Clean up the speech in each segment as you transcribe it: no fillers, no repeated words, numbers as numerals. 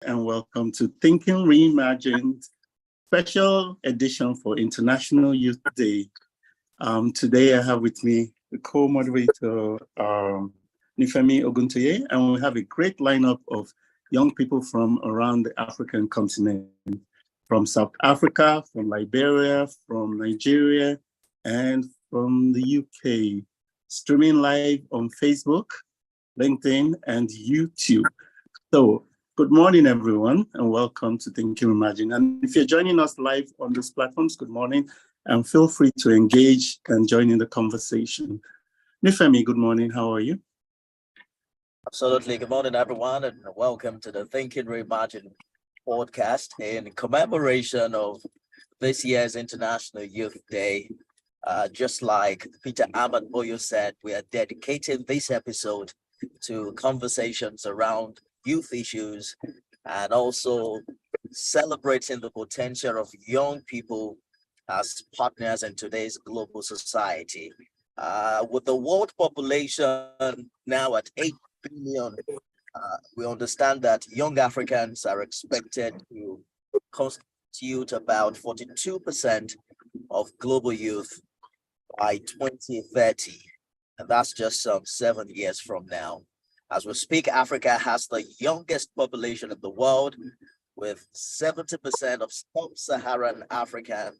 and welcome to Thinking Reimagined, special edition for International Youth Day. Today I have with me the co-moderator, Nifemi Oguntoye, and we have a great lineup of young people from around the African continent, from South Africa, from Liberia, from Nigeria, and from the UK, streaming live on Facebook, LinkedIn, and YouTube. So, good morning, everyone, and welcome to Thinking Imagine. And if you're joining us live on these platforms, good morning, and feel free to engage and join in the conversation. Nifemi, good morning. How are you? Absolutely. Good morning, everyone, and welcome to the Thinking Reimagine podcast in commemoration of this year's International Youth Day. Just like Peter Ahmed Boyo said, we are dedicating this episode to conversations around youth issues and also celebrating the potential of young people as partners in today's global society. With the world population now at 8 billion, we understand that young Africans are expected to constitute about 42% of global youth by 2030. And that's just some 7 years from now. As we speak, Africa has the youngest population in the world, with 70% of sub-Saharan Africa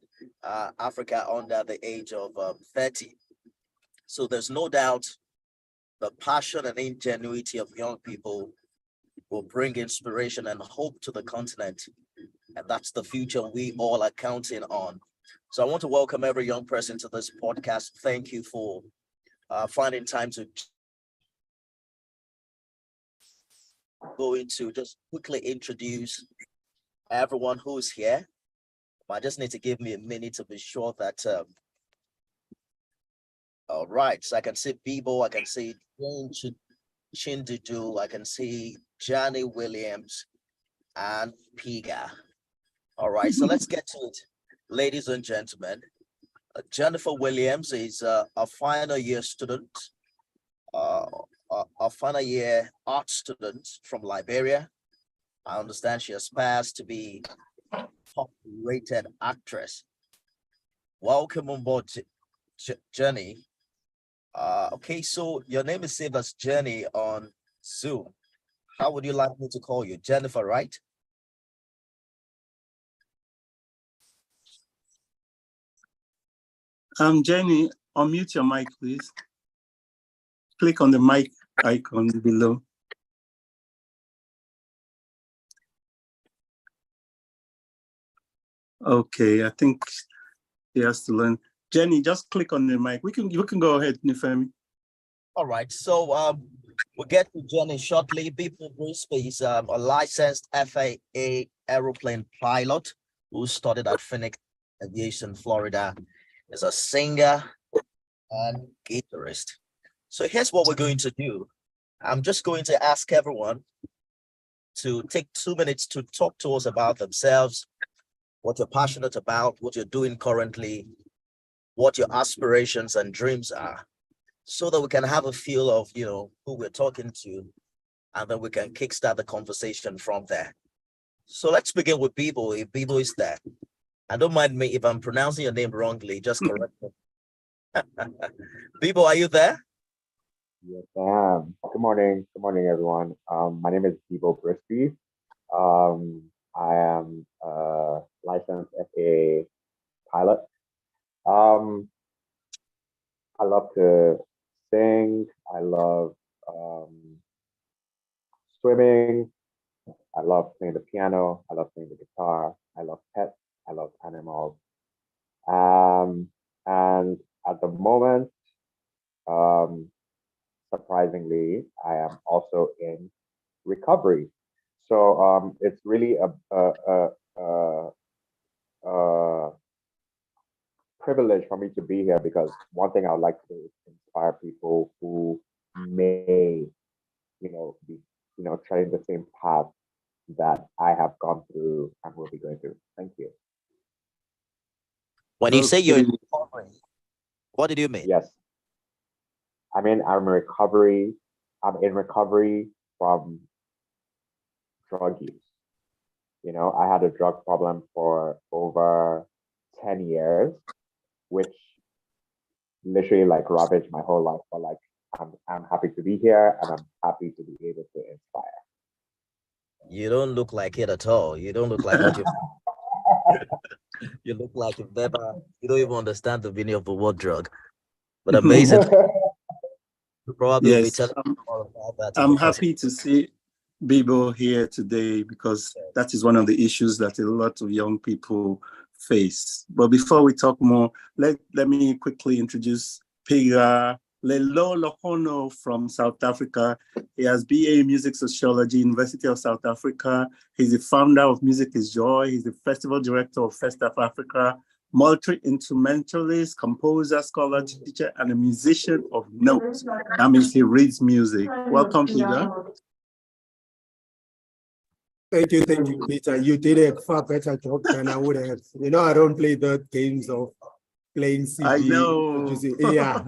under the age of 30. So there's no doubt the passion and ingenuity of young people will bring inspiration and hope to the continent. And that's the future we all are counting on. So I want to welcome every young person to this podcast. Thank you for finding time to going to just quickly introduce everyone who's here. I just need to give me a minute to be sure that all right, so I can see Bibo, I can see Jane Chindudu, I can see Johnny Williams and Piga. All right, so let's get to it. Ladies and gentlemen, Jennifer Williams is a final year student, a final year art student from Liberia. I understand she aspires to be a top-rated actress. Welcome on board, Jenny. Okay, so your name is saved as Jenny on Zoom. How would you like me to call you? Jennifer, right? Jenny, unmute your mic, please. Click on the mic icon below. Okay, I think he has to learn. Jenny, just click on the mic. We can go ahead, Nifemi. All right, so we'll get to Jenny shortly. Bibo Brisby is a licensed FAA aeroplane pilot who studied at Phoenix Aviation, Florida. Is a singer and guitarist. So here's what we're going to do. I'm just going to ask everyone to take 2 minutes to talk to us about themselves, what you're passionate about, what you're doing currently, what your aspirations and dreams are, so that we can have a feel of, who we're talking to, and then we can kickstart the conversation from there. So let's begin with Bibo. If Bibo is there. And don't mind me if I'm pronouncing your name wrongly, just correct me. Bibo, are you there? Yes, I am. Good morning. Good morning, everyone. My name is Bibo Brisby. I am a licensed FAA pilot. I love to sing. I love swimming. I love playing the piano. I love playing the guitar. I love pets. I love animals. And at the moment, surprisingly, I am also in recovery. So it's really a privilege for me to be here, because one thing I would like to do is inspire people who may, be, treading the same path that I have gone through and will be going through. Thank you. When you say you're in recovery, what did you mean? Yes. I'm in recovery. I'm in recovery from drug use. I had a drug problem for over 10 years, which literally like ravaged my whole life. But like, I'm happy to be here and I'm happy to be able to inspire. You don't look like it at all. You don't look like what you look like you've never, you don't even understand the meaning of the word drug. But amazing. You probably will be Yes, telling me more about that in the I'm course. happy to see Bibo here today because that is one of the issues that a lot of young people face. But before we talk more, let me quickly introduce Pega Lelo Lohono from South Africa. He has BA in Music Sociology, University of South Africa. He's the founder of Music is Joy. He's the festival director of Fest of Africa, multi-instrumentalist, composer, scholar, teacher, and a musician of note. That means he reads music. Welcome, Pega. Thank you, Peter. You did a far better job than I would have. I don't play the games of playing CD. I know. Yeah.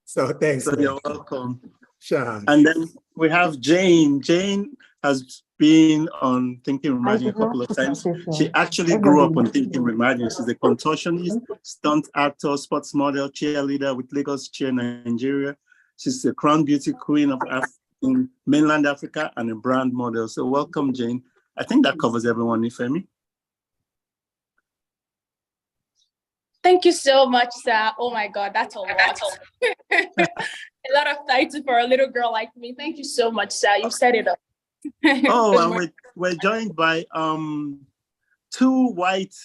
So thanks. So you're welcome. Sure. And then we have Jane. Jane has been on Thinking Imagine a couple of times. She actually grew up on Thinking Imagine. She's a contortionist, stunt actor, sports model, cheerleader with Lagos Cheer Nigeria. She's the crown beauty queen of in mainland Africa and a brand model. So welcome, Jane. I think that covers everyone, Ifemi. Thank you so much, sir. Oh my God, that's a lot. A lot of titles for a little girl like me. Thank you so much, sir. You set it up. Oh, and we're joined by two white,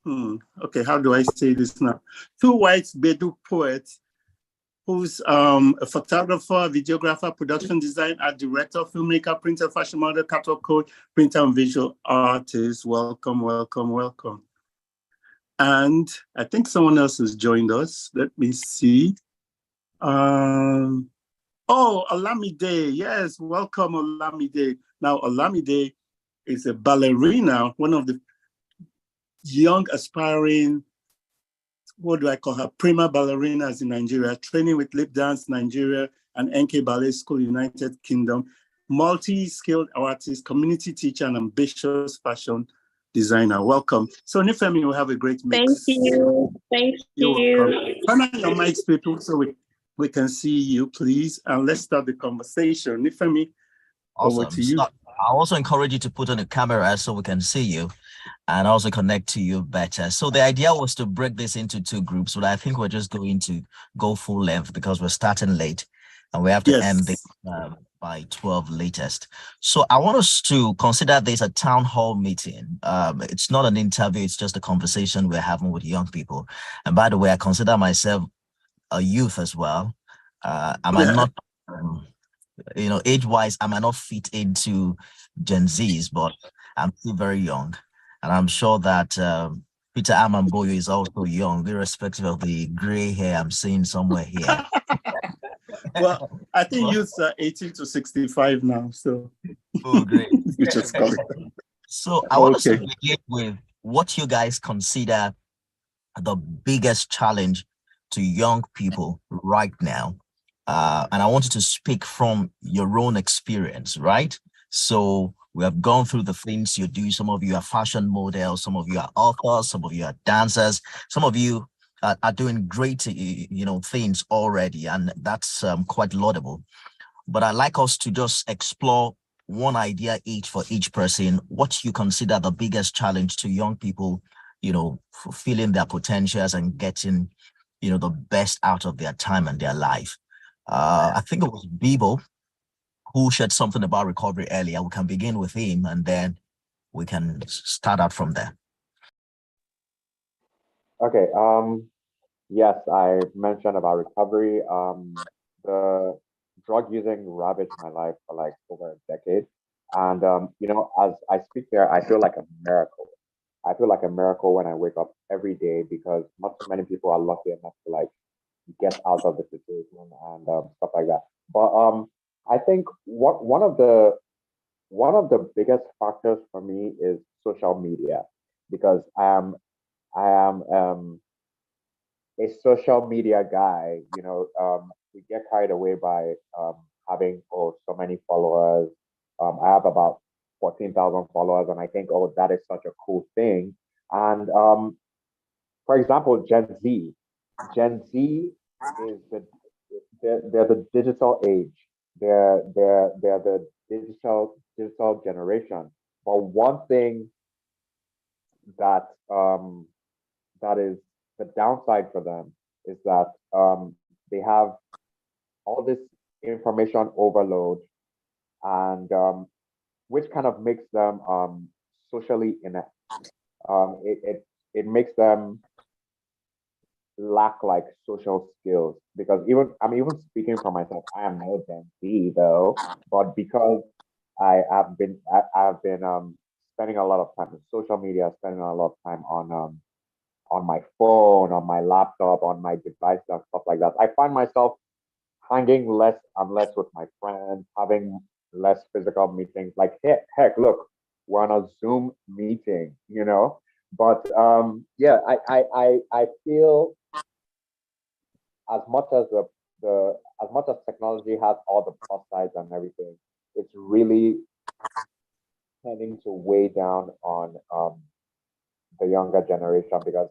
okay, how do I say this now? Two white Bedu poets who's a photographer, videographer, production design, art director, filmmaker, printer, fashion model, catalog coach, printer and visual artist. Welcome, welcome, welcome. And I think someone else has joined us. Let me see. Oh, Olamide. Yes, welcome, Olamide. Now, Olamide is a ballerina, one of the young aspiring, what do I call her, prima ballerinas in Nigeria, training with Lip Dance Nigeria and NK Ballet School, United Kingdom, multi-skilled artist, community teacher, and ambitious fashion designer. Welcome. So Nifemi will have a great mix. Thank you. Thank You're you. welcome. Turn on your mics, people, so we can see you, please. And let's start the conversation. Nifemi, over to you. So I also encourage you to put on a camera so we can see you and also connect to you better. So the idea was to break this into two groups, but I think we're just going to go full length because we're starting late and we have to end this by 12 latest. So I want us to consider this a town hall meeting. It's not an interview, it's just a conversation we're having with young people. And by the way, I consider myself a youth as well. I might not, age-wise, I might not fit into Gen Zs, but I'm still very young. And I'm sure that Peter Amamboyo is also young, irrespective of the gray hair I'm seeing somewhere here. Well, I think youths are 18 to 65 now, so. Oh, great. So I want us to begin with what you guys consider the biggest challenge to young people right now. And I want you to speak from your own experience, right? So we have gone through the things you do. Some of you are fashion models, some of you are authors, some of you are dancers, some of you are doing great, things already, and that's quite laudable. But I'd like us to just explore one idea each for each person, what you consider the biggest challenge to young people, fulfilling their potentials and getting, the best out of their time and their life. I think it was Bibo who shared something about recovery earlier. We can begin with him and then we can start out from there. Okay. Yes, I mentioned about recovery. The drug using ravaged my life for like over a decade. And as I speak here, I feel like a miracle. I feel like a miracle when I wake up every day because not so many people are lucky enough to like get out of the situation and stuff like that. But I think one of the biggest factors for me is social media because I am a social media guy. We get carried away by having so many followers. I have about 14,000 followers, and I think, oh, that is such a cool thing. And for example, Gen Z. Gen Z is they're the digital age. They're the digital generation. But one thing that that is the downside for them is that they have all this information overload, and which kind of makes them socially inept. It makes them lack like social skills, because I'm even speaking for myself. I am no Gen Z though, but because I've been spending a lot of time on social media, spending a lot of time on my phone, on my laptop, on my device and stuff like that, I find myself hanging less and less with my friends, having less physical meetings. Like heck, look, we're on a Zoom meeting, you know. But yeah, I feel as much as as much as technology has all the plus sides and everything, it's really tending to weigh down on the younger generation, because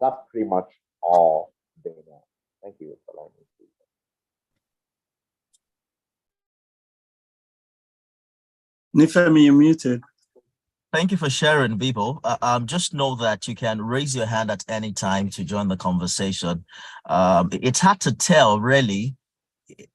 that's pretty much all they know. Thank you for letting me speak. Nifemi, you're muted. Thank you for sharing, people. Just know that you can raise your hand at any time to join the conversation. It's hard to tell, really,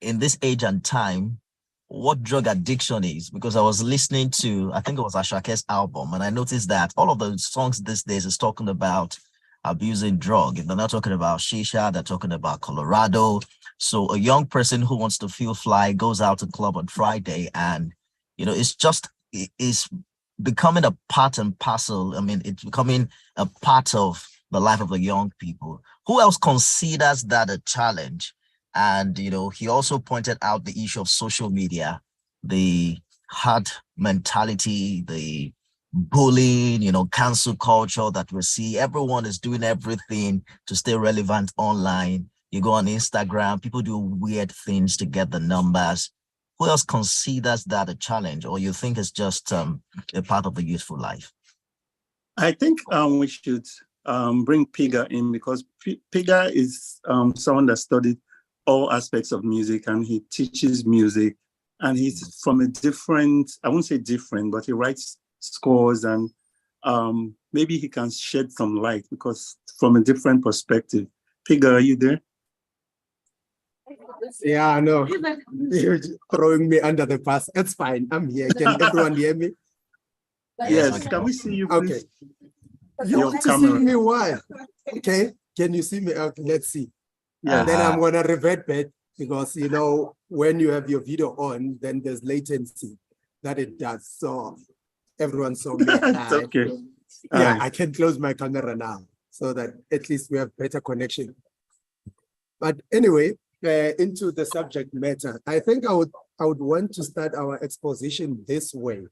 in this age and time, what drug addiction is, because I was listening to, I think it was Ashake's album, and I noticed that all of the songs these days is talking about abusing drug. They're not talking about shisha, they're talking about Colorado. So a young person who wants to feel fly goes out to club on Friday, and it's becoming a part and parcel. I mean, it's becoming a part of the life of the young people. Who else considers that a challenge? And, he also pointed out the issue of social media, the hard mentality, the bullying, cancel culture that we see. Everyone is doing everything to stay relevant online. You go on Instagram, people do weird things to get the numbers. Who else considers that a challenge, or you think it's just a part of the youthful life? I think we should bring Piga in, because Piga is someone that studied all aspects of music, and he teaches music, and he's from a different, I won't say different, but he writes scores, and maybe he can shed some light, because from a different perspective. Piga, are you there? Yeah, I know. You're throwing me under the bus. It's fine. I'm here. Can everyone hear me? Yes. Can we see you, please? Okay. You want to see me? Why? Okay. Can you see me? Okay, let's see. Yeah. Then I'm gonna revert back, because when you have your video on, then there's latency that it does. So everyone saw me. It's okay. Yeah, I can close my camera now so that at least we have better connection. But anyway, into the subject matter, I think I would want to start our exposition this way,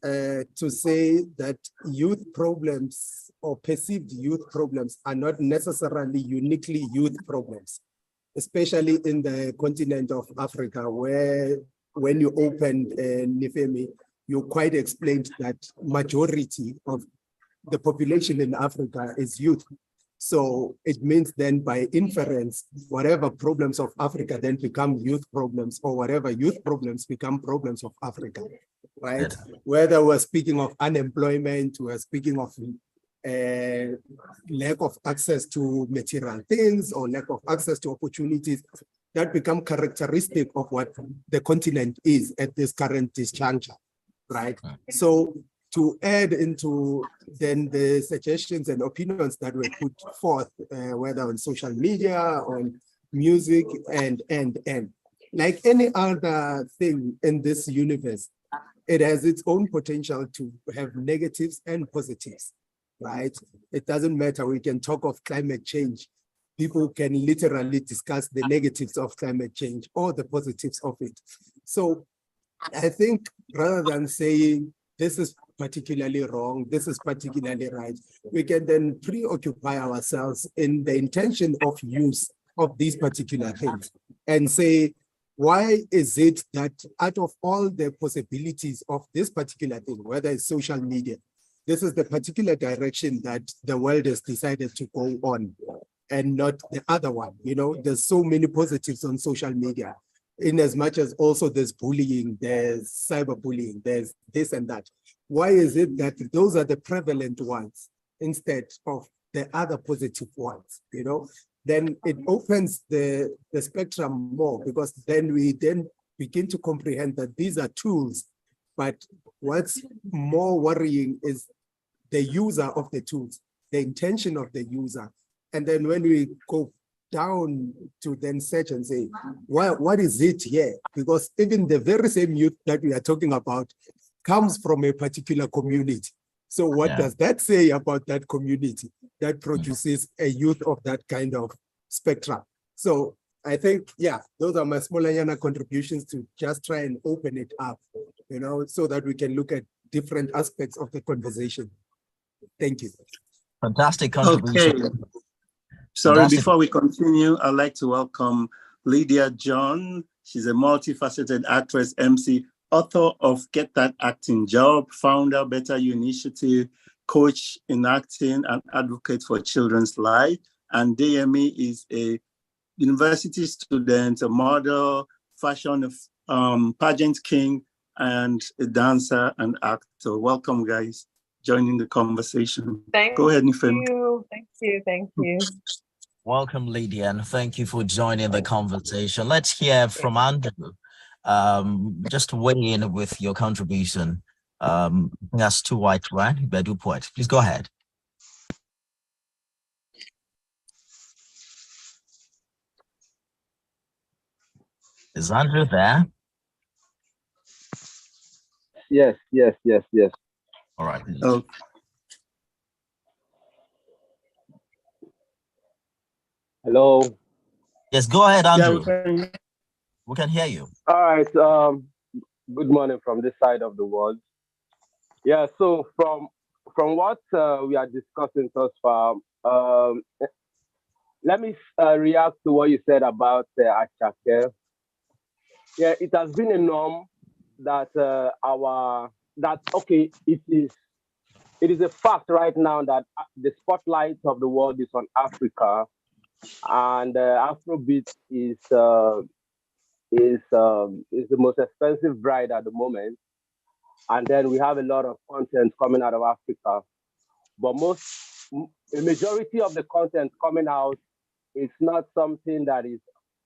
to say that youth problems or perceived youth problems are not necessarily uniquely youth problems, especially in the continent of Africa, where when you opened Nifemi, you quite explained that majority of the population in Africa is youth. So it means then by inference, whatever problems of Africa then become youth problems, or whatever youth problems become problems of Africa, right? Whether we're speaking of unemployment, we're speaking of lack of access to material things, or lack of access to opportunities, that become characteristic of what the continent is at this current disjuncture, right? So to add into then the suggestions and opinions that were put forth, whether on social media, on music, and like any other thing in this universe, it has its own potential to have negatives and positives, right? It doesn't matter. We can talk of climate change. People can literally discuss the negatives of climate change or the positives of it. So I think rather than saying this is particularly wrong, this is particularly right, we can then preoccupy ourselves in the intention of use of these particular things and say, why is it that out of all the possibilities of this particular thing, whether it's social media, this is the particular direction that the world has decided to go on and not the other one? You know, there's so many positives on social media, in as much as also there's bullying, there's cyberbullying, there's this and that. Why is it that those are the prevalent ones instead of the other positive ones, you know? Then it opens the spectrum more, because then we then begin to comprehend that these are tools, but what's more worrying is the user of the tools, the intention of the user. And then when we go down to then search and say, well, what is it here? Because even the very same youth that we are talking about comes from a particular community. So what does that say about that community that produces a youth of that kind of spectrum? So I think, yeah, those are my small contributions to just try and open it up, you know, so that we can look at different aspects of the conversation. Thank you. Fantastic contribution. Okay. Sorry, before we continue, I'd like to welcome Lydia John. She's a multifaceted actress, MC, author of Get That Acting Job, founder, Better You Initiative, coach in acting, and advocate for children's life. And DME is a university student, a model, fashion pageant king, and a dancer and actor. Welcome, guys, joining the conversation. Go ahead, Nifem. Thank you. Welcome, Lydia, and thank you for joining the conversation. Let's hear from Andrew. Just weigh in with your contribution. That's too white, right? Bedu Point. Please go ahead. Is Andrew there? Yes. All right. Oh, Hello. Yes, go ahead, yeah, Andrew. We can hear you. All right. Good morning from this side of the world. Yeah. So from what we are discussing thus far, let me react to what you said about Achake. Yeah, it has been a norm that it is a fact right now that the spotlight of the world is on Africa, and Afrobeat is the most expensive bride at the moment. And then we have a lot of content coming out of Africa, but a majority of the content coming out is not something that is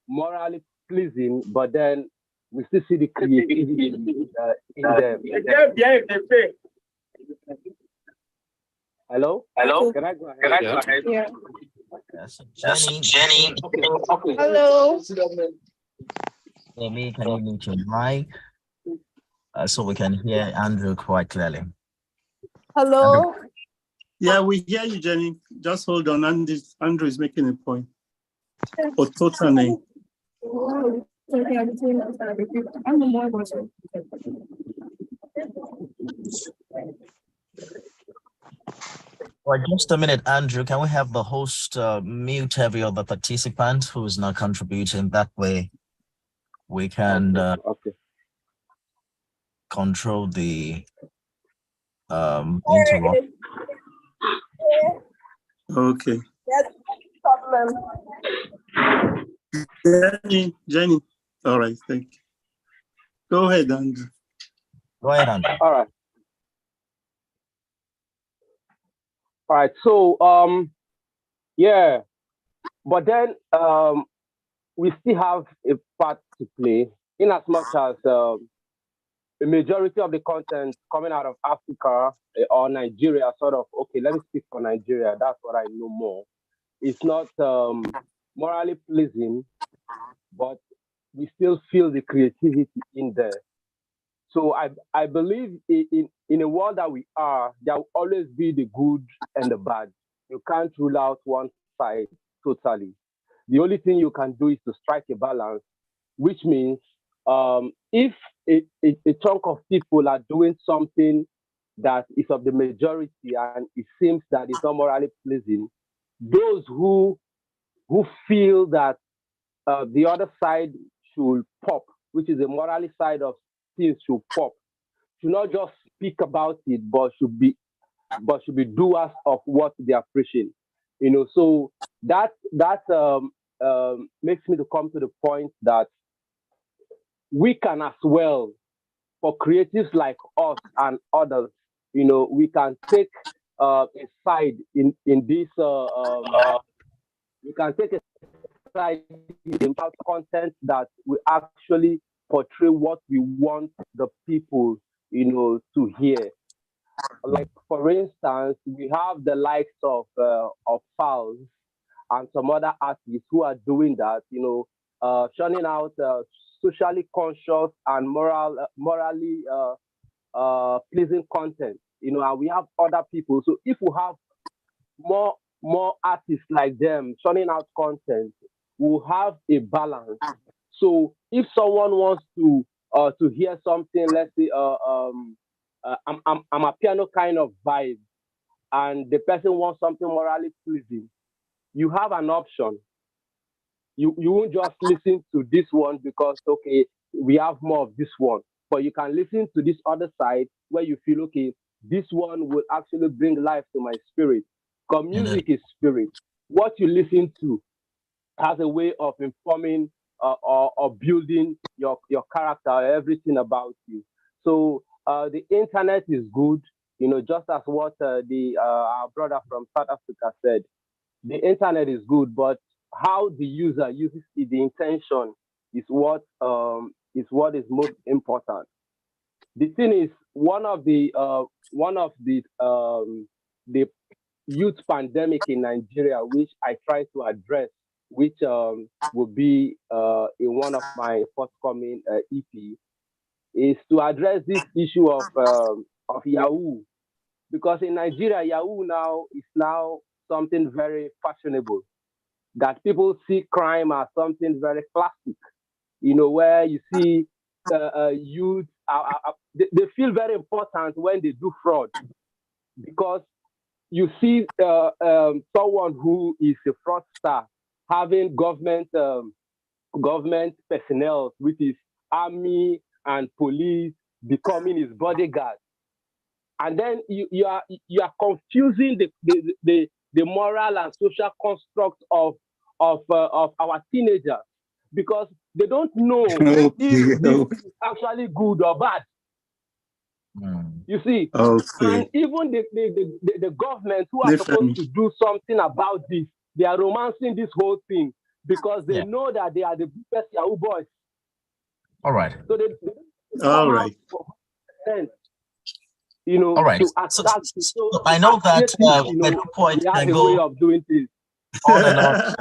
morally pleasing, but then we still see the creativity in them. Hello? Can I go ahead? Yeah. Yes. Jenny. Okay. Hello. Amy, can you mute your mic so we can hear Andrew quite clearly? Hello. yeah, we hear you, Jenny. Just hold on. Andrew is making a point. Oh, totally. Well, just a minute, Andrew. Can we have the host mute every other participant who is not contributing? That way we can Okay. control the interrupt. Okay. Jenny. All right, thank you. Go ahead, Andrew. Go ahead, Andrew. All right. So yeah, but then we still have a part to play, in as much as the majority of the content coming out of Africa or Nigeria, sort of, okay, let me speak for Nigeria, that's what I know more. It's not morally pleasing, but we still feel the creativity in there. So I believe in a world that we are, there will always be the good and the bad. You can't rule out one side totally. The only thing you can do is to strike a balance, which means if a chunk of people are doing something that is of the majority and it seems that it's not morally pleasing, those who feel that the other side should pop, which is the morally side of things should pop. Should not just speak about it, but should be doers of what they are preaching. So that makes me to come to the point that we can as well, for creatives like us and others, we can take a side in this. We can take a side in content that will actually portray what we want the people, to hear. Like for instance, we have the likes of Falz and some other artists who are doing that, churning out socially conscious and morally pleasing content, and we have other people. So if we have more artists like them churning out content, we'll have a balance. So if someone wants to hear something, let's say I'm a piano kind of vibe, and the person wants something morally pleasing, you have an option. You won't just listen to this one because, okay, we have more of this one, but you can listen to this other side where you feel, okay, this one will actually bring life to my spirit. Because music is spirit. What you listen to has a way of informing or building your character, everything about you. So the internet is good, just as what our brother from South Africa said. The internet is good, but how the user uses it, the intention is what is most important. The thing is, one of the youth pandemic in Nigeria, which I try to address, which will be in one of my forthcoming EP, is to address this issue of Yahoo, because in Nigeria, Yahoo is now something very fashionable, that people see crime as something very classic, where you see youth, they feel very important when they do fraud, because you see someone who is a fraudster having government personnel, which is army and police, becoming his bodyguard. And then you are confusing the moral and social construct of our teenagers, because they don't know if this is actually good or bad. You see, and even the government who are supposed to do something about this, they are romancing this whole thing because they know that they are the best Yahoo boys. All right. So they all right. All right. So I know that Pedro Point they have can a go way of doing things on and on.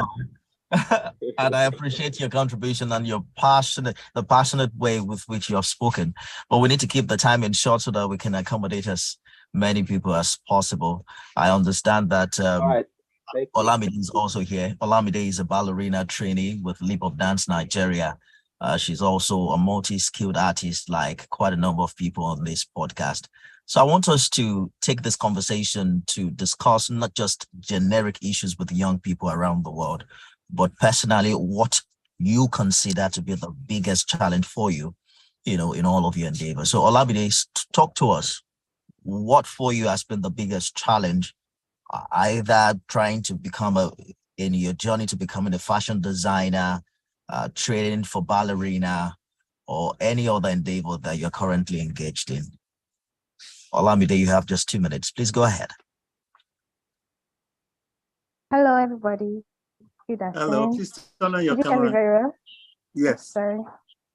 And I appreciate your contribution and the passionate way with which you have spoken. But we need to keep the time in short so that we can accommodate as many people as possible. I understand that Olamide is also here. Olamide is a ballerina trainee with Leap of Dance Nigeria. She's also a multi-skilled artist, like quite a number of people on this podcast. So I want us to take this conversation to discuss not just generic issues with young people around the world, but personally, what you consider to be the biggest challenge for you, in all of your endeavors. So Olamide, talk to us. What for you has been the biggest challenge, either trying to in your journey to becoming a fashion designer, training for ballerina, or any other endeavor that you're currently engaged in? Olamide, you have just 2 minutes. Please go ahead. Hello, everybody. Good afternoon. Hello, please turn on your Did you hear me camera. very well? Yes. Sorry.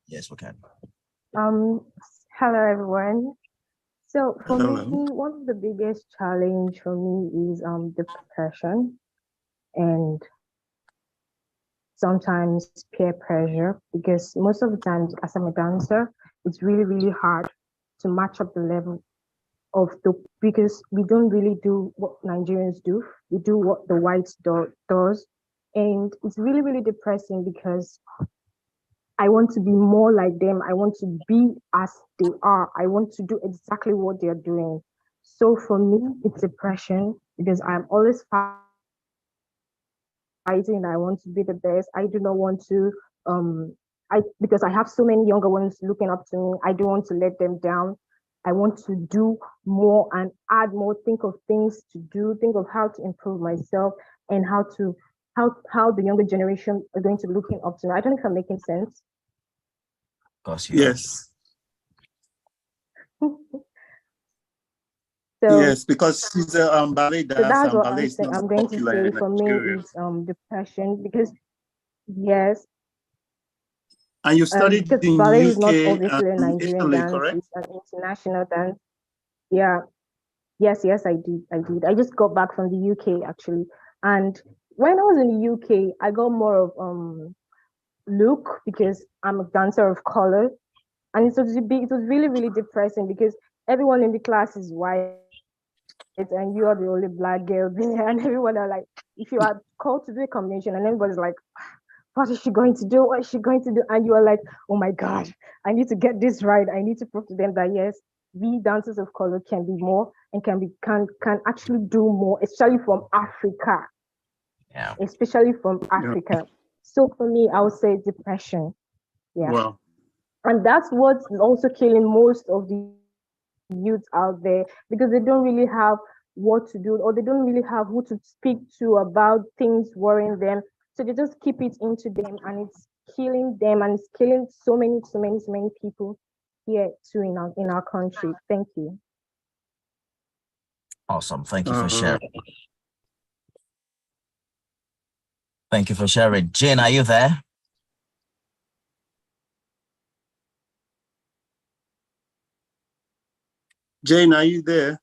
Yes, we can. Hello, everyone. So for Hello. me, one of the biggest challenge for me is depression and sometimes peer pressure, because most of the times as I'm a dancer, it's really, really hard to match up the level because we don't really do what Nigerians do. We do what the whites does. And it's really, really depressing because I want to be more like them. I want to be as they are. I want to do exactly what they're doing. So for me, it's depression because I'm always fighting. I want to be the best. I do not want to because I have so many younger ones looking up to me, I don't want to let them down. I want to do more and add more, think of things to do, think of how to improve myself and how the younger generation are going to be looking up to me. I don't know if I'm making sense. Of course, you are. Yes. So Yes, because she's a ballet so dancer, that's and what ballet I'm is saying. not I'm going to popular say in for me Nigeria. is depression because yes, And you studied because in ballet is not UK obviously a and Nigerian Italy, dance, correct? it's an international dance. Yeah, yes, I did. I just got back from the UK actually. And when I was in the UK, I got more of look because I'm a dancer of color. And it was really, really depressing because everyone in the class is white and you are the only black girl there. And everyone are like, if you are called to do a combination and everybody's like, what is she going to do? What is she going to do? And you are like, oh my God, I need to get this right. I need to prove to them that yes, we dancers of color can be more and can actually do more, especially from Africa. Yeah. Especially from Africa. So for me, I would say depression. Yeah. Wow. And that's what's also killing most of the youth out there because they don't really have what to do or they don't really have who to speak to about things worrying them. So they just keep it into them and it's killing them and it's killing so many people here too in our country. Thank you. Awesome. Thank you for Uh, sharing. Thank you for sharing. Jane, are you there? Jane, are you there?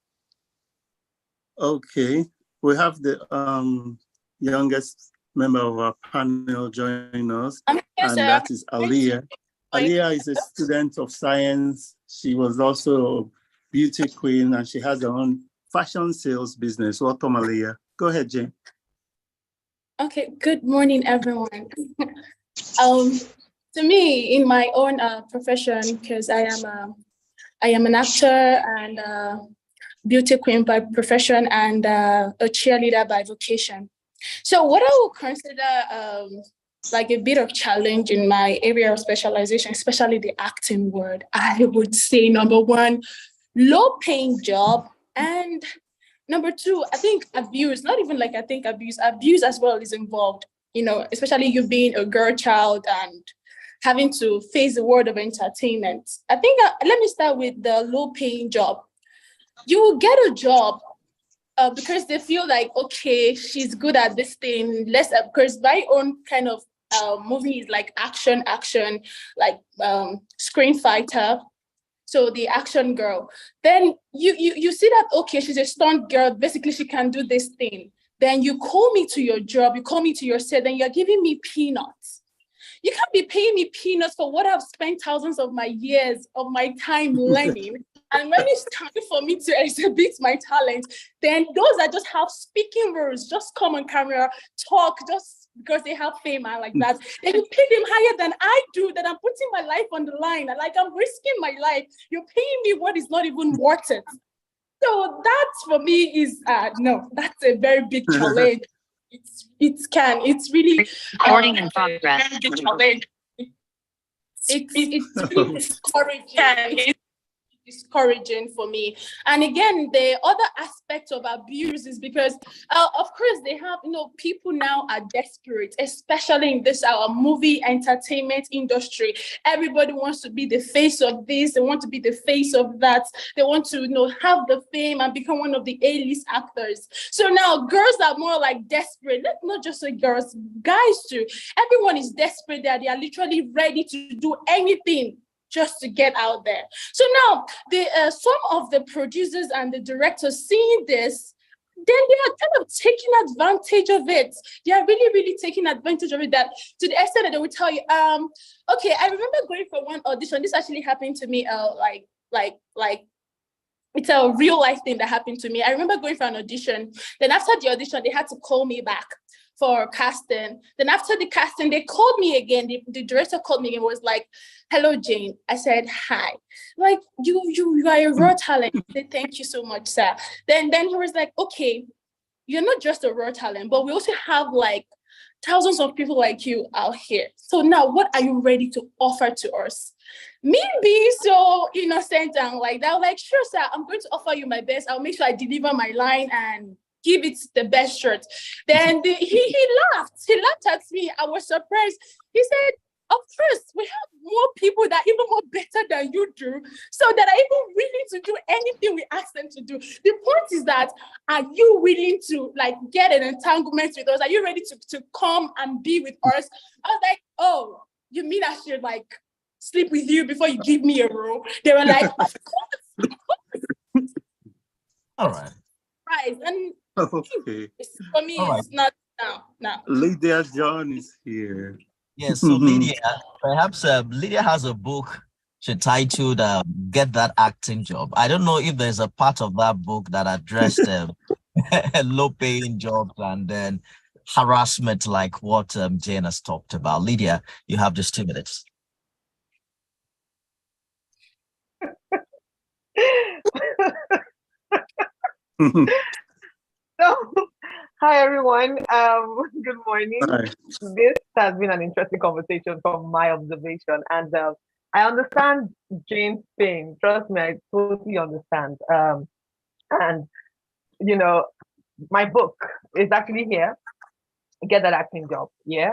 Okay. We have the youngest member of our panel joining us, I'm here, and sir. that is Aliyah. Aliyah is a student of science. She was also a beauty queen, and she has her own fashion sales business. Welcome, Aliyah. Go ahead, Jane. Okay, good morning, everyone. To me, in my own profession, because I am an actor and a beauty queen by profession and a cheerleader by vocation. So what I would consider like a bit of challenge in my area of specialization, especially the acting world, I would say number one, low paying job, and number two, I think abuse, not even like I think abuse as well is involved, you know, especially you being a girl child and having to face the world of entertainment. I think let me start with the low paying job. You will get a job because they feel like, okay, she's good at this thing. Because my own kind of movie is like action, like screen fighter. So the action girl. Then you see that, okay, she's a stunt girl. Basically, she can do this thing. Then you call me to your job, you call me to your set, then you're giving me peanuts. You can't be paying me peanuts for what I've spent thousands of my years of my time learning. And when it's time for me to exhibit my talent, then those that just have speaking roles, just come on camera, talk, just because they have fame and like that, then you pay them higher than I do, that I'm putting my life on the line. Like I'm risking my life. You're paying me what is not even worth it. So that for me is, no, that's a very big challenge. It's really recording in progress. It's really discouraging for me. And again, the other aspect of abuse is because of course they have, you know, people now are desperate, especially in this our movie entertainment industry. Everybody wants to be the face of this, they want to be the face of that, they want to, you know, have the fame and become one of the A-list actors. So now girls are more like desperate, not just the girls, guys too. Everyone is desperate that they are literally ready to do anything just to get out there. So now some of the producers and the directors seeing this, then they are kind of taking advantage of it. They are really, really taking advantage of it, that to the extent that they will tell you, okay, I remember going for one audition. This actually happened to me, like it's a real life thing that happened to me. I remember going for an audition. Then after the audition, they had to call me back for casting. Then after the casting, they called me again. The director called me and was like, "Hello, Jane." I said, "Hi." Like, you are a raw talent. I said, "Thank you so much, sir." Then he was like, "Okay, you're not just a raw talent, but we also have like thousands of people like you out here. So now what are you ready to offer to us? Me being so innocent and like that, like, sure, sir, I'm going to offer you my best. I'll make sure I deliver my line and give it the best shirt. Then he laughed. He laughed at me. I was surprised. He said, of course, we have more people that are even more better than you do, so that are even willing to do anything we ask them to do. The point is that, are you willing to like get an entanglement with us? Are you ready to come and be with us? I was like, oh, you mean I should like sleep with you before you give me a role? They were like, of course. All right. Right. And Okay. for me, All right. it's not now. Lydia John is here. Yes, so Lydia, perhaps Lydia has a book she titled Get That Acting Job. I don't know if there's a part of that book that addressed low-paying jobs and then harassment like what Jane has talked about. Lydia, you have just 2 minutes. So, hi everyone. Good morning. Hi. This has been an interesting conversation from my observation, and I understand Jane's pain. Trust me, I totally understand. And you know, my book is actually here. Get That Acting Job. Yeah,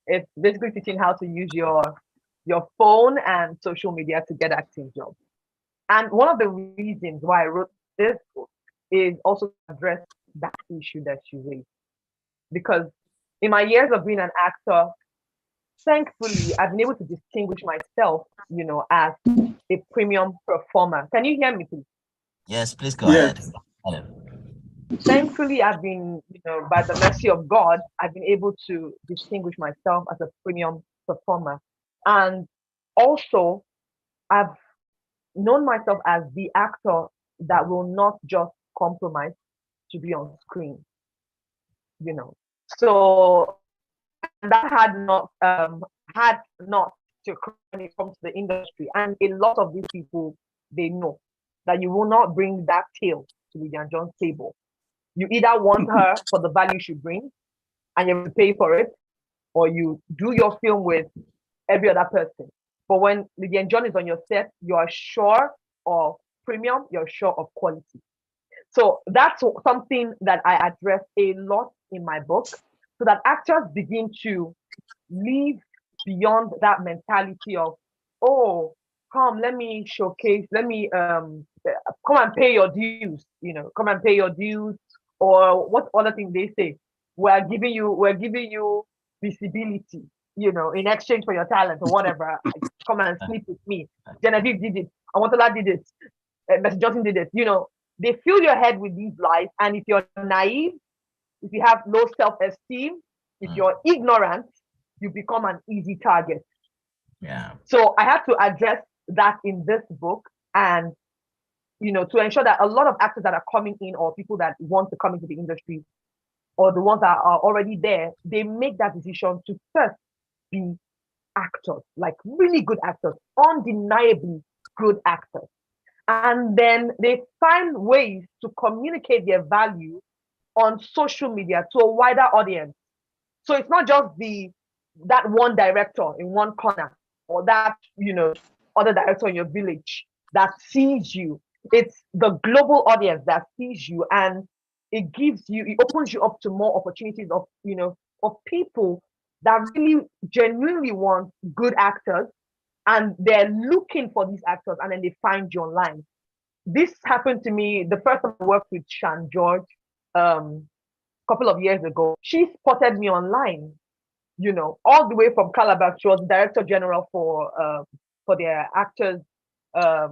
it's basically teaching how to use your phone and social media to get acting jobs. And one of the reasons why I wrote this book is also to address that issue that you raised. Because in my years of being an actor, thankfully, I've been able to distinguish myself, as a premium performer. Can you hear me, please? Yes, please go Yes. ahead. Thankfully, I've been, by the mercy of God, I've been able to distinguish myself as a premium performer. And also, I've known myself as the actor that will not just compromise to be on screen, So that had not to when it comes to the industry. And a lot of these people, they know that you will not bring that tail to Lydia John's table. You either want her for the value she brings and you have to pay for it, or you do your film with every other person. But when Lydia John is on your set, you are sure of premium, you're sure of quality. So that's something that I address a lot in my book, so that actors begin to live beyond that mentality of, oh, come, let me showcase, let me come and pay your dues, come and pay your dues, or what other thing they say, we're giving you visibility, in exchange for your talent or whatever. Come and sleep with me. Genevieve did it. Amotola did it. Messi Johnson did it. They fill your head with these lies, and if you're naive, if you have low self-esteem, if you're ignorant, you become an easy target. Yeah. So I had to address that in this book, and to ensure that a lot of actors that are coming in, or people that want to come into the industry, or the ones that are already there, they make that decision to first be actors, like really good actors, undeniably good actors. And then they find ways to communicate their value on social media to a wider audience. So it's not just that one director in one corner, or that other director in your village that sees you. It's the global audience that sees you, and it opens you up to more opportunities of people that really genuinely want good actors, and they're looking for these actors, and then they find you online. This happened to me the first time I worked with Shan George, couple of years ago. She spotted me online, all the way from Calabar. She was the director general for their actors, for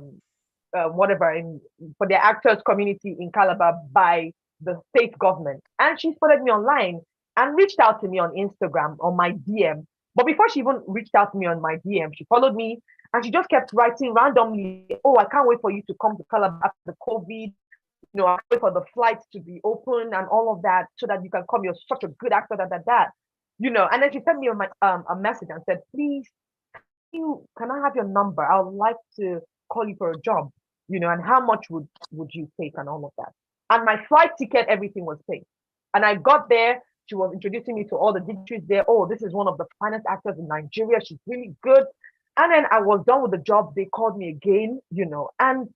their actors community in Calabar by the state government. And she spotted me online and reached out to me on Instagram on my DM. But before she even reached out to me on my DM, she followed me and she just kept writing randomly, oh, I can't wait for you to come to Calabar after the COVID. I can't wait for the flights to be open and all of that, so that you can come. You're such a good actor, that. And then she sent me a message and said, please, can I have your number? I would like to call you for a job, and how much would you take and all of that. And my flight ticket, everything was paid. And I got there. She was introducing me to all the dignitaries there. Oh, this is one of the finest actors in Nigeria. She's really good. And then I was done with the job. They called me again, and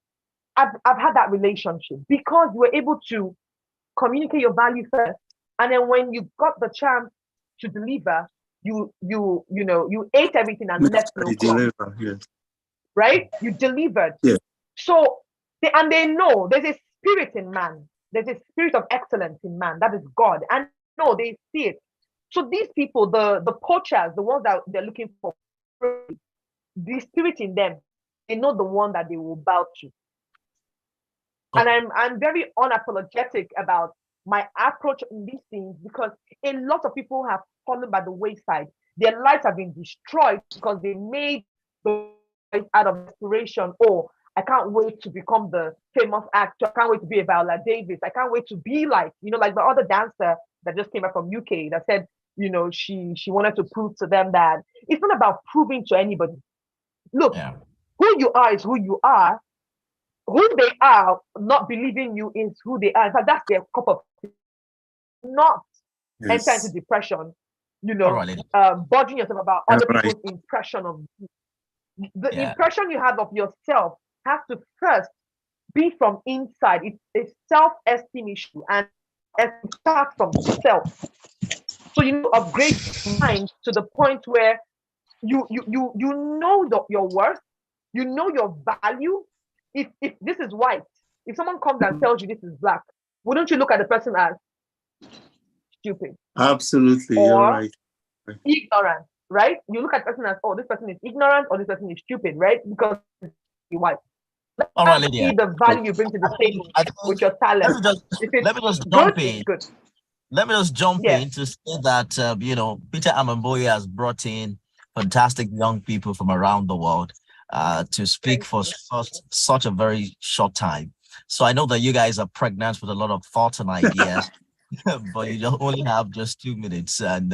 I've had that relationship because you were able to communicate your value first. And then when you got the chance to deliver, you ate everything and left no You crumb, deliver, yes. right? You delivered. Yeah. So they know there's a spirit in man. There's a spirit of excellence in man. That is God. And no, they see it. So these people, the poachers, the ones that they're looking for, the spirit in them, they know the one that they will bow to. And I'm very unapologetic about my approach in these things because a lot of people have fallen by the wayside. Their lives have been destroyed because they made the out of desperation. Oh, I can't wait to become the famous actor. I can't wait to be a Viola Davis. I can't wait to be like the other dancer that just came back from UK that said, she wanted to prove to them that it's not about proving to anybody. Look, who you are is who you are. Who they are, not believing you is who they are. In fact, that's their cup of tea. Not enter into depression, bothering yourself about other people's impression of you. The impression you have of yourself has to first be from inside. It's a self-esteem issue, and it starts from self. So upgrade mind to the point where you know your worth, you know your value. If this is white, if someone comes and tells you this is black, wouldn't you look at the person as stupid? Absolutely, or you're right. ignorant, right? You look at the person as, oh, this person is ignorant or this person is stupid, right? Because you're white. All right, Lydia. See the value you bring to the table with your talent. Let me just jump in. Let me just jump in to say that Peter Amamboye has brought in fantastic young people from around the world to speak for such a very short time. So I know that you guys are pregnant with a lot of thoughts and ideas, but you only have just 2 minutes. And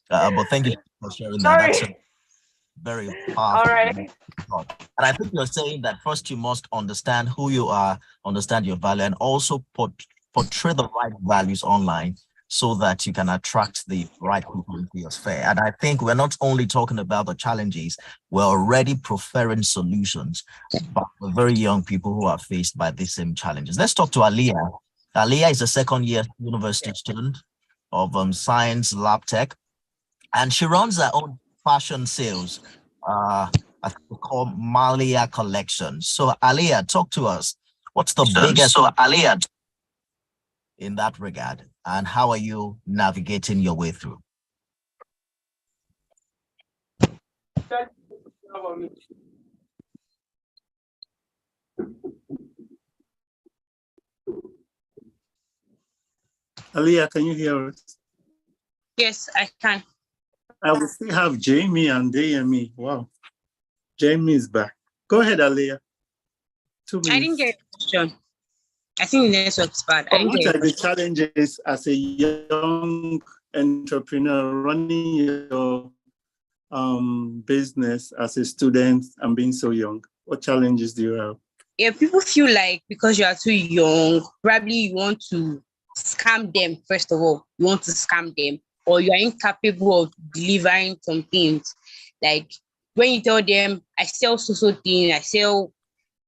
but thank you for sharing that. That's a very powerful. All right. And I think you're saying that first you must understand who you are, understand your value, and also portray the right values online, so that you can attract the right people into your sphere. And I think we're not only talking about the challenges, we're already preferring solutions, but for very young people who are faced by the same challenges. Let's talk to Aliyah. Aliyah is a second-year university student of Science Lab Tech, and she runs her own fashion sales, I think we call Malia Collection. So Aliyah, talk to us. What's the biggest in that regard? And how are you navigating your way through? Aliyah, can you hear us? Yes, I can. I will still have Jamie and Dayemi. Wow. Jamie is back. Go ahead, Aliyah. 2 minutes. I didn't get a question. I think the network's bad. What are the challenges as a young entrepreneur running your business as a student and being so young? What challenges do you have? Yeah, people feel like because you are too young, probably you want to scam them, first of all. You want to scam them, or you are incapable of delivering some things. Like when you tell them, I sell so thing, I sell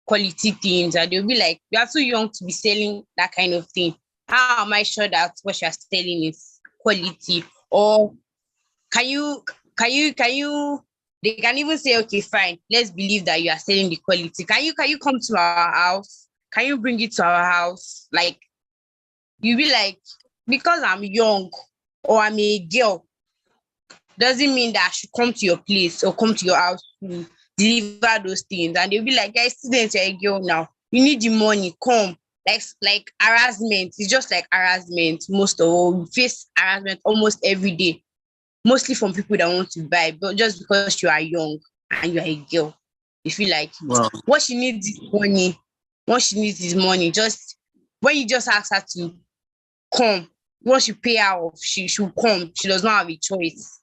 quality things, and they'll be like, you are too young to be selling that kind of thing. How am I sure that what you're selling is quality? Or can you they can even say, okay, fine, let's believe that you are selling the quality. Can you come to our house? Can you bring it to our house? Like, you'll be like, because I'm young or I'm a girl, doesn't mean that I should come to your place or come to your house to deliver those things. And they'll be like, guys, students, you're a girl now. You need the money, come. Like harassment. It's just like harassment. Most of all, we face harassment almost every day. Mostly from people that want to buy, but just because you are young and you're a girl, you feel like what she needs is money. What she needs is money. Just when you just ask her to come, once you pay her off, she should come. She does not have a choice.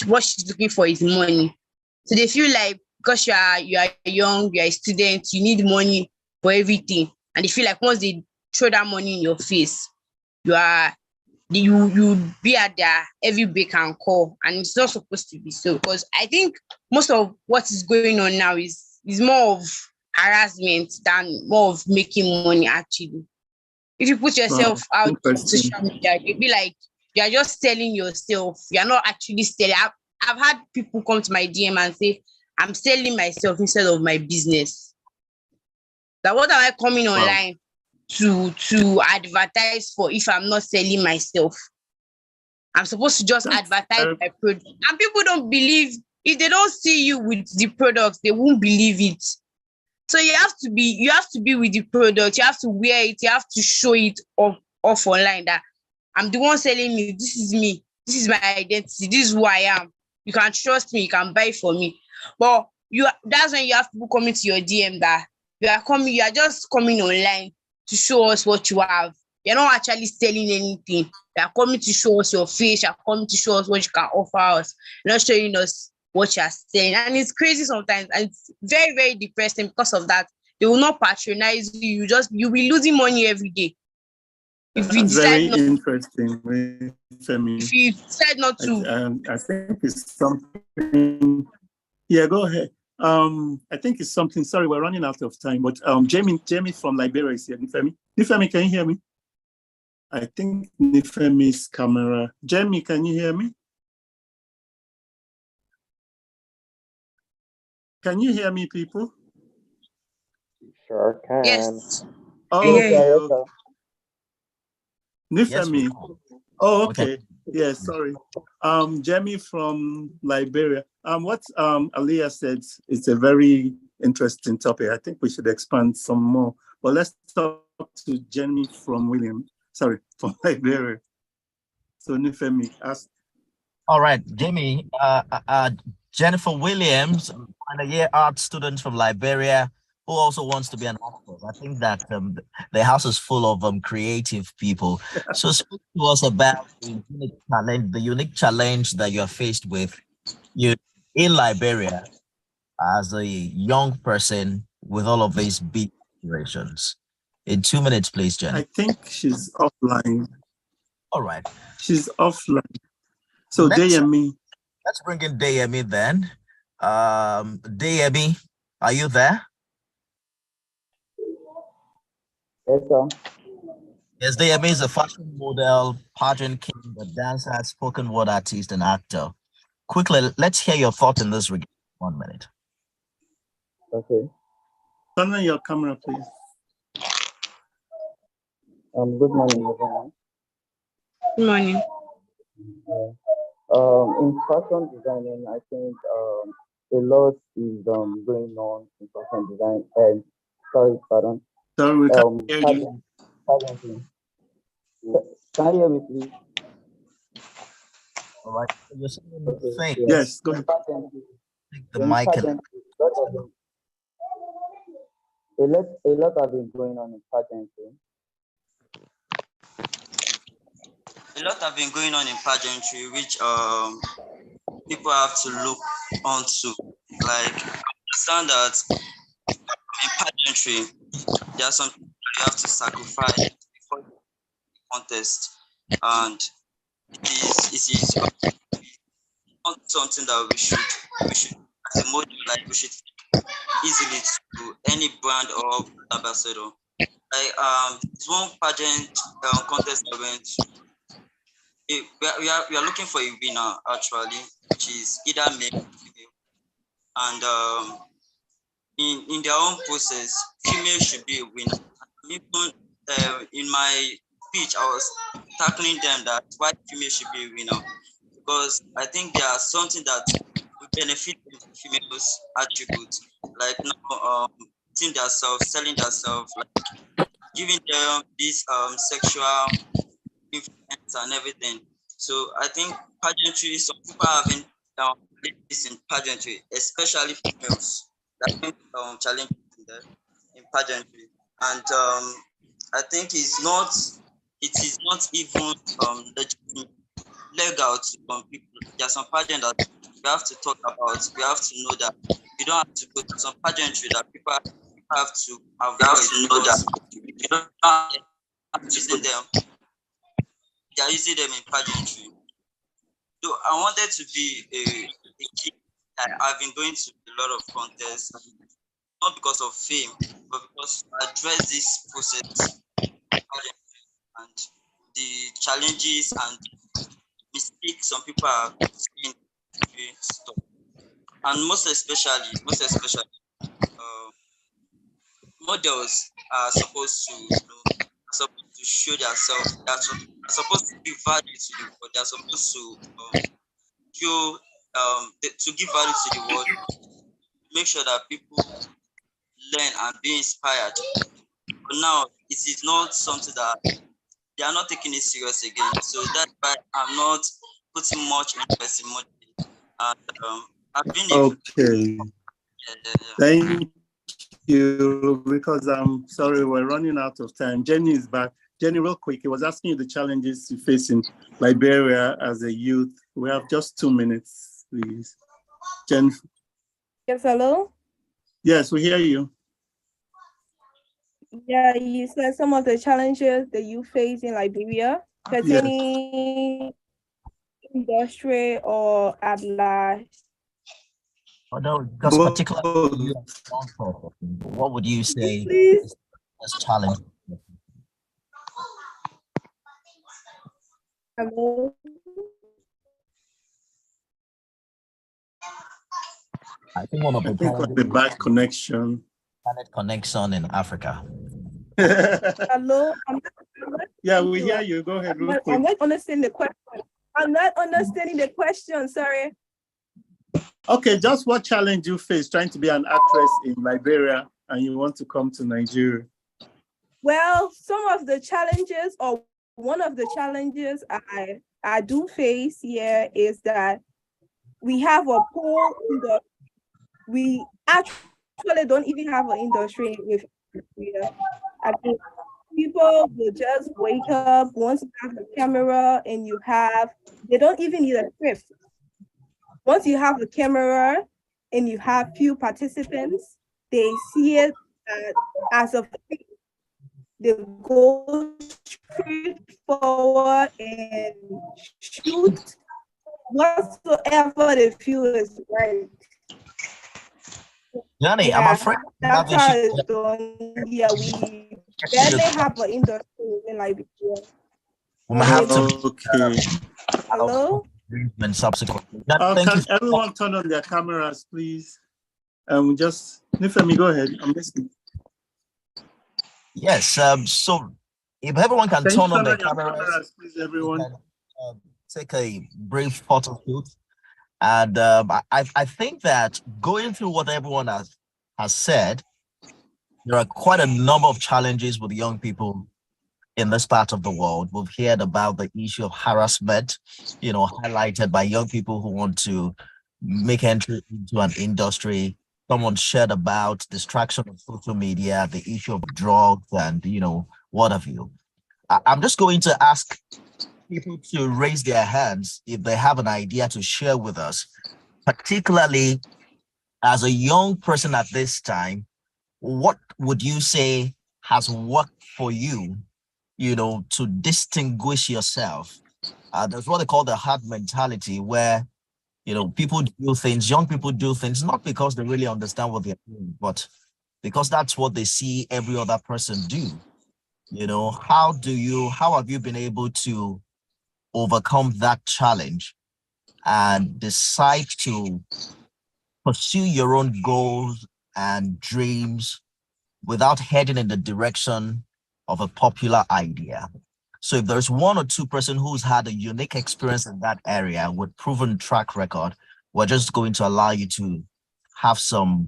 What she's looking for is money. So they feel like because you are young, you are a student, you need money for everything. And they feel like once they throw that money in your face, you are you be at their every beck and call, and it's not supposed to be so. Because I think most of what is going on now is more of harassment than more of making money actually. If you put Wow, yourself out on interesting. social media, you'll be like you're just selling yourself. You're not actually selling. I've had people come to my DM and say, I'm selling myself instead of my business. That what am I coming Wow. online to advertise for if I'm not selling myself? I'm supposed to just That's advertise very, my product. And people don't believe, if they don't see you with the product, they won't believe it. So you have to be with the product, you have to wear it, you have to show it off online that I'm the one selling it. This is me. This is my identity. This is who I am. You can trust me. You can buy for me. But that's when you have people coming to your DM that you are just coming online to show us what you have. You're not actually selling anything. You are coming to show us your face. You're coming to show us what you can offer us. You're not showing us what you're selling. And it's crazy sometimes. And it's very, very depressing because of that. They will not patronize you. You'll be losing money every day. If you that's very decide not, interesting, Femi. if you decide not to, I think it's something. Yeah, go ahead. I think it's something. Sorry, we're running out of time. But Jamie from Liberia is here. Nifemi, can you hear me? I think Nifemi's camera. Jamie, can you hear me? Can you hear me, people? Sure can. yes. Oh, Yeah. okay. Yes, we Nifemi. can. Oh, Okay. okay. Yeah, sorry. Jamie from Liberia. What Aliyah said is a very interesting topic. I think we should expand some more. But let's talk to Jamie from from Liberia. So Nifemi, ask. All right, Jamie. Jennifer Williams, final year art student from Liberia, who also wants to be an actor. I think that the house is full of creative people. So speak to us about the unique challenge that you're faced with you in Liberia as a young person with all of these big aspirations. In 2 minutes, please, Jenny. I think she's offline. All right. She's offline. So Let's Deyemi. bring in Deyemi then. Deyemi, are you there? Yes, sir. Yes, Deyemi is a fashion model, pageant king, a dancer, spoken word artist, and actor. Quickly, let's hear your thought in this regard. 1 minute. Okay. Turn on your camera, please. Good morning, everyone. Good morning. Yeah. In fashion designing, I think a lot is going on in fashion design. Sorry, pardon. Sorry, we can't hear you. Pardon, please. Can you hear me, please? All right. You're saying Okay. thing. Yeah. Yes, go ahead. Take the mic and a lot have been going on in pageantry. A lot have been going on in pageantry, which people have to look onto. Like, understand that in pageantry, there are some things that you have to sacrifice before the contest, and it is not something that we should as a model, like we should easily to any brand or ambassador. Like this one pageant contest I went to, we are looking for a winner actually, which is either male or female, and in their own process, female should be a winner. Even in my speech, I was tackling them that why female should be a winner, because I think there are something that will benefit the females' attributes, like now seeing themselves, selling themselves, like giving them this sexual influence and everything. So I think pageantry, some people having this in pageantry, especially females, that challenges in there in pageantry, and I think it is not even legal to some people. There are some pageant that we have to talk about. We have to know that you don't have to go to some pageantry that people have to avoid. You have to know that you don't have to visit them. they are using them in pageantry. So I wanted to be a kid. I've been going to a lot of contests, not because of fame, but because to address this process and the challenges and mistakes some people are seeing stuff. And most especially, models are supposed to, supposed to show themselves. They're supposed to give value to the world. They're supposed to show, to give value to the world. Make sure that people learn and be inspired. But now it is not something that they are not taking it serious again. So that's why I'm not putting much interest in modeling. And I've been Okay. Thank you, because I'm sorry, we're running out of time. Jenny is back. Jenny, real quick, he was asking you the challenges you face in Liberia as a youth. We have just 2 minutes, please. Jen. Yes, hello? Yes, we hear you. Yeah, you said some of the challenges that you face in Liberia pertaining industry or at large. Although, because particularly what would you say is challenge? Hello? I think one of the the bad connection. Internet connection in Africa. Hello? Yeah, we hear you. Go ahead. Real quick. I'm not understanding the question. I'm not understanding the question. Sorry. Okay, just what challenge you face trying to be an actress in Liberia and you want to come to Nigeria? Well, some of the challenges, or one of the challenges I do face here is that we have a poor industry. We actually don't even have an industry with Nigeria. I mean, people will just wake up once you have a camera and they don't even need a script. Once you have a camera and you have few participants, they see it as a thing. They go straight forward and shoot whatsoever they feel is right. Johnny, I'm afraid that's how it's done. Yeah, we barely have an industry in Liberia. We might have to. Okay. Hello? And subsequently. Can everyone turn on their cameras, please? Nifemi, go ahead. I'm listening. Yes. So if everyone can turn on their cameras, please, everyone. Can, take a brief photo shoot. And I think that going through what everyone has said, there are quite a number of challenges with young people in this part of the world. We've heard about the issue of harassment, highlighted by young people who want to make entry into an industry. Someone shared about distraction of social media, the issue of drugs, and what have you. I'm just going to ask people to raise their hands if they have an idea to share with us, particularly as a young person at this time. What would you say has worked for you, to distinguish yourself? There's what they call the herd mentality, where people do things, young people do things, not because they really understand what they're doing, but because that's what they see every other person do. How have you been able to overcome that challenge and decide to pursue your own goals and dreams without heading in the direction of a popular idea? So if there's one or two person who's had a unique experience in that area with proven track record, we're just going to allow you to have some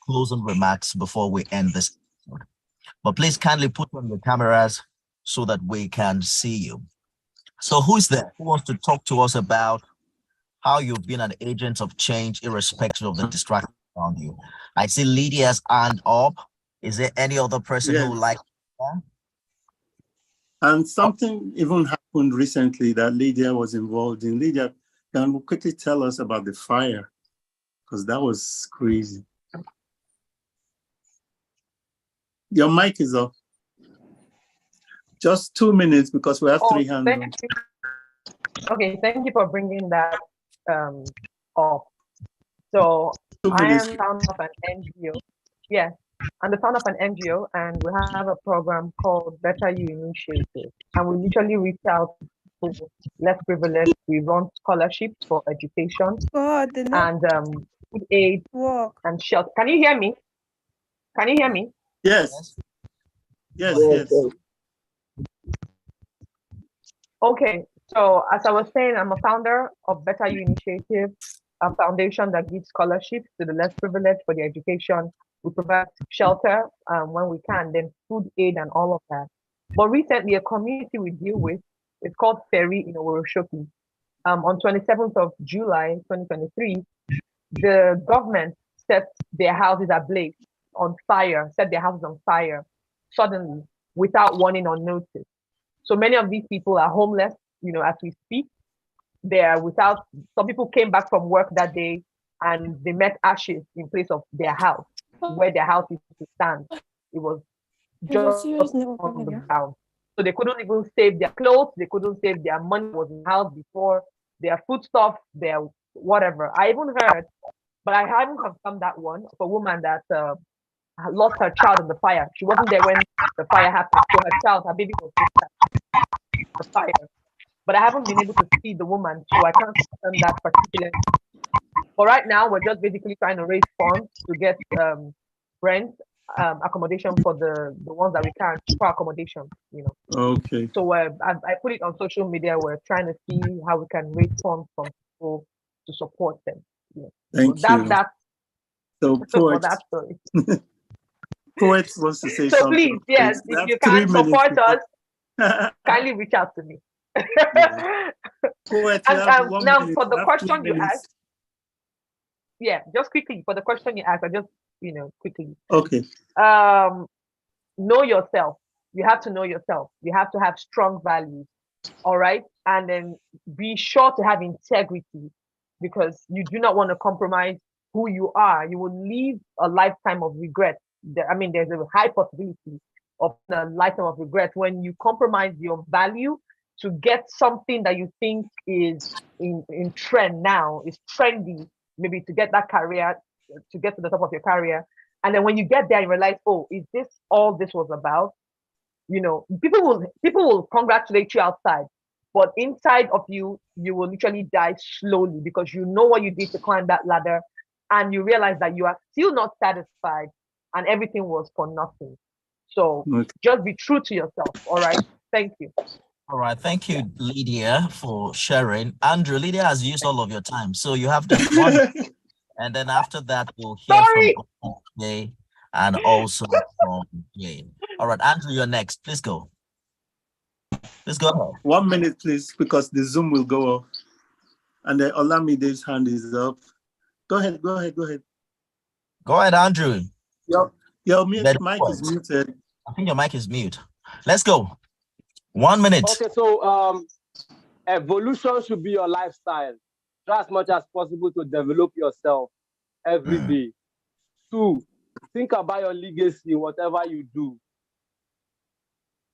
closing remarks before we end this episode. But please kindly put on the cameras so that we can see you. So who's there? Who wants to talk to us about how you've been an agent of change irrespective of the distraction around you? I see Lydia's hand up. Is there any other person who would like to? And something even happened recently that Lydia was involved in. Lydia, can you quickly tell us about the fire? Because that was crazy. Your mic is off. Just 2 minutes because we have three hands. Thank you. Okay, thank you for bringing that up. So 2 I minutes. am founder of an NGO. Yes, I'm the founder of an NGO, and we have a program called Better You Initiative. And we literally reach out to less privileged. We run scholarships for education God, the network. and food aid and shelter. Can you hear me? Can you hear me? Yes. Yes, Yes, yes. Okay, so as I was saying, I'm a founder of Better You Initiative, a foundation that gives scholarships to the less privileged for their education. We provide shelter when we can, then food aid and all of that. But recently, a community we deal with is called Ferry in Oworoshoki. On 27th of July, 2023, the government set their houses ablaze, on fire, set their houses on fire suddenly without warning or notice. So many of these people are homeless, as we speak. They are without, some people came back from work that day and they met ashes in place of their house, where their house used to stand. It was just on the ground. So they couldn't even save their clothes, they couldn't save their money was in the house before, their foodstuff, their whatever. I even heard, but I haven't confirmed that one, of a woman that lost her child in the fire. She wasn't there when the fire happened. So her baby was in the fire. But I haven't been able to see the woman, so I can't confirm that particular. But right now, we're just basically trying to raise funds to get rent, accommodation for the ones that we can't, cheaper accommodation, Okay. So I put it on social media. We're trying to see how we can raise funds from people to support them. Yeah. Thank so you. That's so for that story. Poet wants to say so something. Please, yes, We if have you 3 can minutes support before- us, kindly reach out to me. Poet, you And have 1 now minute. for the You have 2 question you minutes. asked, just quickly for the question you asked, I just quickly. Okay. Know yourself. You have to know yourself. You have to have strong values. All right, and then be sure to have integrity, because you do not want to compromise who you are. You will live a lifetime of regret. There's a high possibility of a lifetime of regret when you compromise your value to get something that you think is in trend now, is trendy, maybe to get that career, to get to the top of your career. And then when you get there, you realize, oh, is this all this was about? People will congratulate you outside, but inside of you, you will literally die slowly because you know what you did to climb that ladder, and you realize that you are still not satisfied, and everything was for nothing. So just be true to yourself. All right. Thank you. All right. Thank you, Lydia, for sharing. Andrew, Lydia has used all of your time, so you have just 1 minute. And then after that, we'll hear from Jay and also from Jane. All right, Andrew, you're next. Please go. Please go ahead. 1 minute, please, because the Zoom will go off. And then Olamide's hand is up. Go ahead. Go ahead, Andrew. Your mic is muted. I think your mic is mute. Let's go. 1 minute. Okay, so evolution should be your lifestyle. Try as much as possible to develop yourself every day. 2, think about your legacy, whatever you do.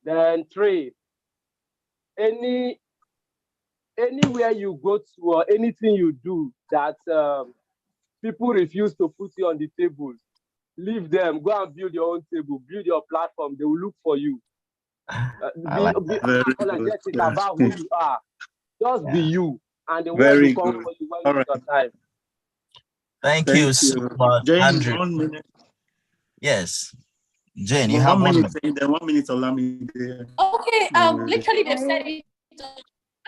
Then 3, anywhere you go to or anything you do that people refuse to put you on the table, leave them, go and build your own table, build your platform, they will look for you. Be apologetic about who you are. Just be you, and the world will come for you when it's your time. Thank you so much, Jane, Andrew. 1 minute. Yes. Jane, you have 1 minute. Then 1 minute, Olamide. Okay, literally they've said it. What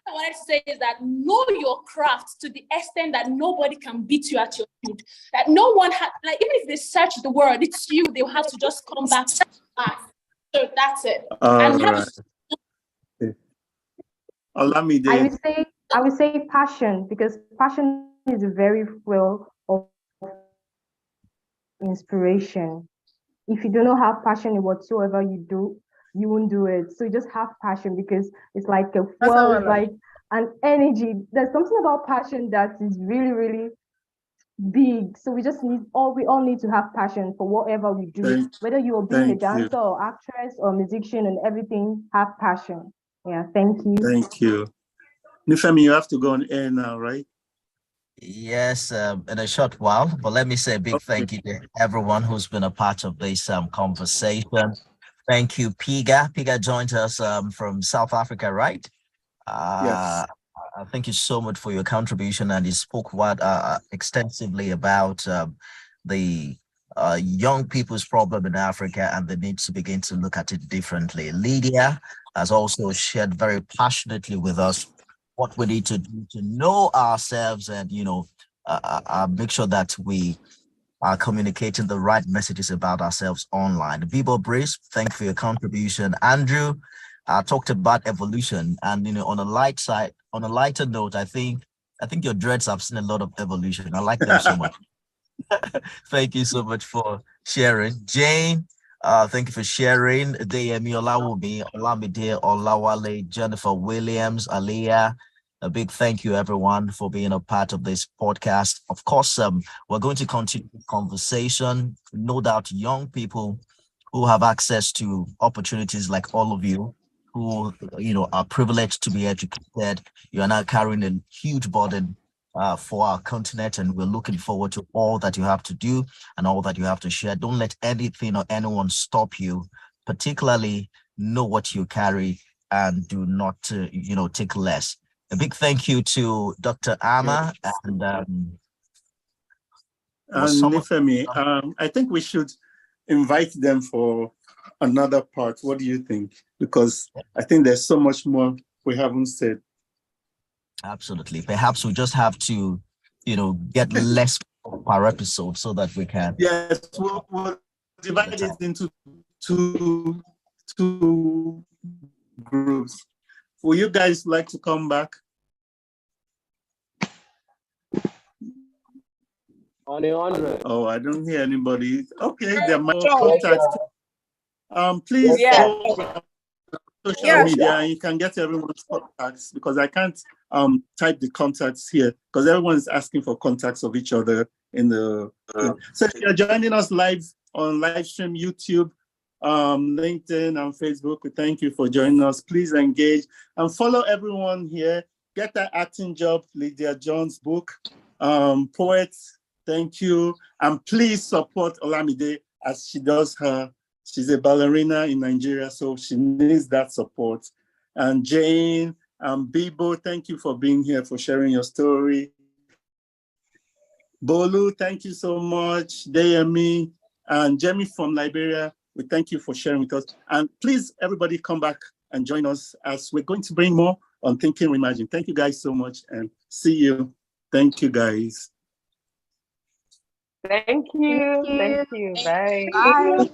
I wanted to say is that know your craft to the extent that nobody can beat you at your field. That no one even if they search the world, it's you. They'll have to just come back. So that's it. Olamide. I would say passion, because passion is a very fuel of inspiration. If you do not have passion in whatsoever you do, you won't do it. So you just have passion, because it's like a fuel, it's like an energy. There's something about passion that is really, really big. So we just need we all need to have passion for whatever we do, whether you are being a Thank you. dancer or actress or musician and everything, have passion. Yeah, thank you. Thank you. Nifemi, you have to go on air now, right? Yes, in a short while, but let me say a big thank you to everyone who's been a part of this conversation. Thank you, Piga. Piga joined us from South Africa, right? Yes. Thank you so much for your contribution, and you spoke extensively about the young people's problem in Africa and the need to begin to look at it differently. Lydia has also shared very passionately with us what we need to do to know ourselves and, make sure that we are communicating the right messages about ourselves online. Bibo Brace, thank you for your contribution. Andrew talked about evolution, and on a lighter note, I think your dreads have seen a lot of evolution. I like them so much. Thank you so much for sharing. Jane, thank you for sharing. Deyemi Olawumi, Olamide Olawale, Jennifer Williams, Aliyah. A big thank you, everyone, for being a part of this podcast. Of course, we're going to continue the conversation. No doubt young people who have access to opportunities like all of you, who are privileged to be educated. You are now carrying a huge burden for our continent, and we're looking forward to all that you have to do and all that you have to share. Don't let anything or anyone stop you. Particularly, know what you carry and do not, take less. A big thank you to Dr. Ama and Nifemi, I think we should invite them for another part. What do you think? Because I think there's so much more we haven't said. Absolutely. Perhaps we just have to, get less per episode so that we can. Yes, we'll divide it into two groups. Will you guys like to come back? On 100. Oh, I don't hear anybody. Okay, there are more contacts. Please go on social media and you can get everyone's contacts, because I can't type the contacts here because everyone is asking for contacts of each other in the. So if you're joining us live on live stream, YouTube, LinkedIn and Facebook, we thank you for joining us. Please engage and follow everyone here. Get that acting job, Lydia Jones' book. Poets, thank you. And please support Olamide as she does she's a ballerina in Nigeria, so she needs that support. And Jane and Bibo, thank you for being here, for sharing your story. Bolu, thank you so much. Deyemi and Jemmy from Liberia, we thank you for sharing with us. And please, everybody come back and join us as we're going to bring more on Thinking Reimagine. Thank you guys so much and see you. Thank you guys. Thank you. Thank you. Bye. Bye.